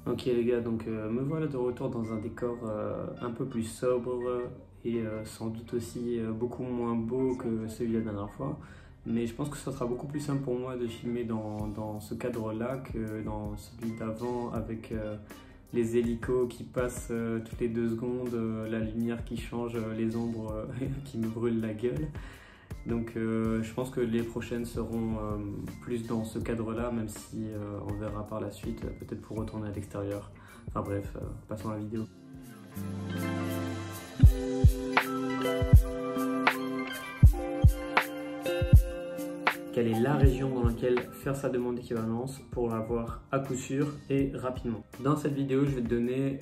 Ok les gars, donc me voilà de retour dans un décor un peu plus sobre et sans doute aussi beaucoup moins beau que celui de la dernière fois. Mais je pense que ça sera beaucoup plus simple pour moi de filmer dans ce cadre-là que dans celui d'avant avec les hélicos qui passent toutes les 2 secondes, la lumière qui change, les ombres qui me brûlent la gueule. Donc je pense que les prochaines seront plus dans ce cadre-là, même si on verra par la suite, peut-être pour retourner à l'extérieur. Enfin bref, passons à la vidéo. Quelle est la région dans laquelle faire sa demande d'équivalence pour l'avoir à coup sûr et rapidement? Dans cette vidéo, je vais te donner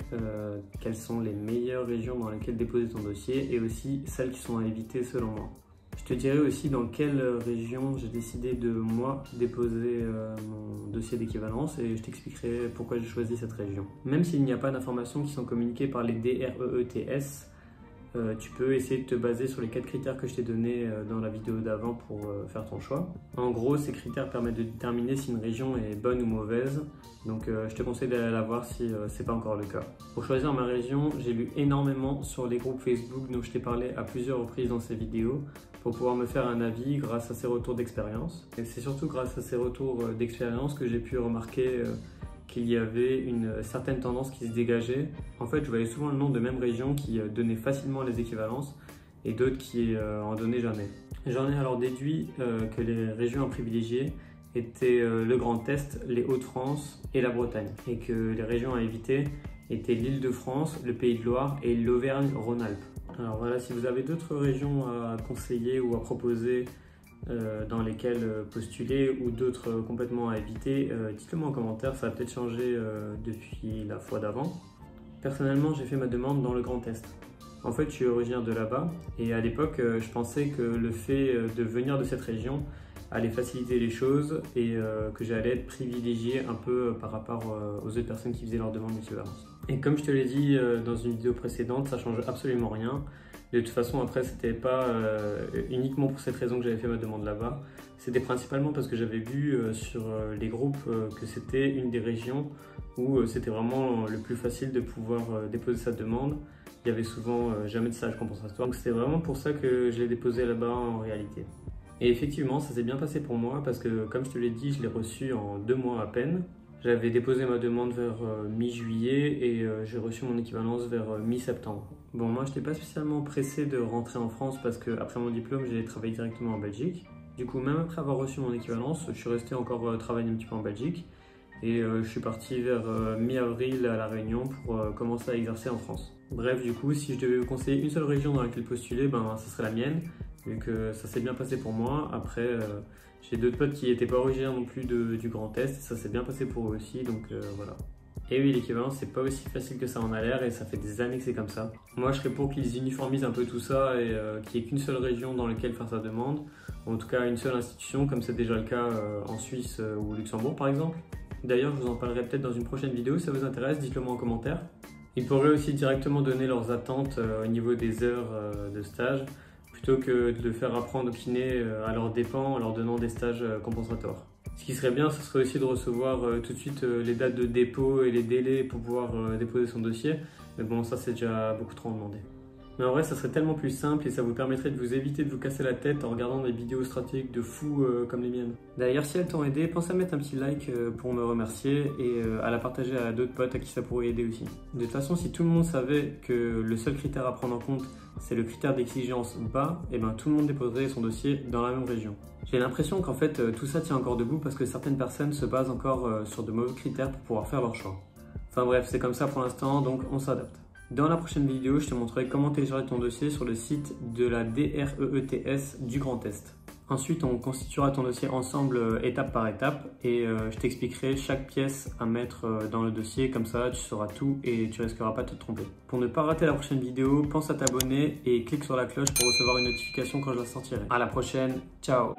quelles sont les meilleures régions dans lesquelles déposer ton dossier et aussi celles qui sont à éviter selon moi. Je te dirai aussi dans quelle région j'ai décidé de, moi, déposer mon dossier d'équivalence et je t'expliquerai pourquoi j'ai choisi cette région. Même s'il n'y a pas d'informations qui sont communiquées par les DREETS, tu peux essayer de te baser sur les 4 critères que je t'ai donnés dans la vidéo d'avant pour faire ton choix. En gros, ces critères permettent de déterminer si une région est bonne ou mauvaise, donc je te conseille d'aller la voir si ce n'est pas encore le cas. Pour choisir ma région, j'ai lu énormément sur les groupes Facebook dont je t'ai parlé à plusieurs reprises dans ces vidéos pour pouvoir me faire un avis grâce à ces retours d'expérience. Et c'est surtout grâce à ces retours d'expérience que j'ai pu remarquer qu'il y avait une certaine tendance qui se dégageait. En fait, je voyais souvent le nom de mêmes régions qui donnaient facilement les équivalences et d'autres qui en donnaient jamais. J'en ai alors déduit que les régions à privilégier étaient le Grand Est, les Hauts-de-France et la Bretagne, et que les régions à éviter étaient l'Île-de-France, le Pays de Loire et l'Auvergne-Rhône-Alpes. Alors voilà, si vous avez d'autres régions à conseiller ou à proposer dans lesquelles postuler ou d'autres complètement à éviter, dites-le moi en commentaire, ça a peut-être changé depuis la fois d'avant. Personnellement, j'ai fait ma demande dans le Grand Est. En fait, je suis originaire de là-bas et à l'époque, je pensais que le fait de venir de cette région allait faciliter les choses et que j'allais être privilégié un peu par rapport aux autres personnes qui faisaient leur demande d'équivalence. Et comme je te l'ai dit dans une vidéo précédente, ça change absolument rien. De toute façon, après, c'était pas uniquement pour cette raison que j'avais fait ma demande là-bas. C'était principalement parce que j'avais vu sur les groupes que c'était une des régions où c'était vraiment le plus facile de pouvoir déposer sa demande. Il y avait souvent jamais de stage compensatoire. Donc c'était vraiment pour ça que je l'ai déposé là-bas en réalité. Et effectivement, ça s'est bien passé pour moi parce que, comme je te l'ai dit, je l'ai reçu en 2 mois à peine. J'avais déposé ma demande vers mi-juillet et j'ai reçu mon équivalence vers mi-septembre. Bon, moi, je n'étais pas spécialement pressé de rentrer en France parce qu'après mon diplôme, j'ai travaillé directement en Belgique. Du coup, même après avoir reçu mon équivalence, je suis resté encore travailler un petit peu en Belgique. Et je suis parti vers mi-avril à La Réunion pour commencer à exercer en France. Bref, du coup, si je devais vous conseiller une seule région dans laquelle postuler, ben, ça serait la mienne, vu que ça s'est bien passé pour moi. Après, j'ai d'autres potes qui n'étaient pas originaires non plus du Grand Est, ça s'est bien passé pour eux aussi, donc voilà. Et oui, l'équivalence, c'est pas aussi facile que ça en a l'air et ça fait des années que c'est comme ça. Moi, je serais pour qu'ils uniformisent un peu tout ça et qu'il n'y ait qu'une seule région dans laquelle faire sa demande, ou en tout cas une seule institution, comme c'est déjà le cas en Suisse ou au Luxembourg par exemple. D'ailleurs, je vous en parlerai peut-être dans une prochaine vidéo, si ça vous intéresse, dites-le moi en commentaire. Ils pourraient aussi directement donner leurs attentes au niveau des heures de stage, plutôt que de le faire apprendre au kiné à leurs dépens en leur donnant des stages compensatoires. Ce qui serait bien, ce serait aussi de recevoir tout de suite les dates de dépôt et les délais pour pouvoir déposer son dossier, mais bon, ça c'est déjà beaucoup trop demandé. Mais en vrai, ça serait tellement plus simple et ça vous permettrait de vous éviter de vous casser la tête en regardant des vidéos stratégiques de fous comme les miennes. D'ailleurs, si elles t'ont aidé, pense à mettre un petit like pour me remercier et à la partager à d'autres potes à qui ça pourrait aider aussi. De toute façon, si tout le monde savait que le seul critère à prendre en compte, c'est le critère d'exigence bas, et ben tout le monde déposerait son dossier dans la même région. J'ai l'impression qu'en fait, tout ça tient encore debout parce que certaines personnes se basent encore sur de mauvais critères pour pouvoir faire leur choix. Enfin bref, c'est comme ça pour l'instant, donc on s'adapte. Dans la prochaine vidéo, je te montrerai comment télécharger ton dossier sur le site de la DREETS du Grand Est. Ensuite, on constituera ton dossier ensemble étape par étape et je t'expliquerai chaque pièce à mettre dans le dossier, comme ça tu sauras tout et tu risqueras pas de te tromper. Pour ne pas rater la prochaine vidéo, pense à t'abonner et clique sur la cloche pour recevoir une notification quand je la sortirai. À la prochaine, ciao!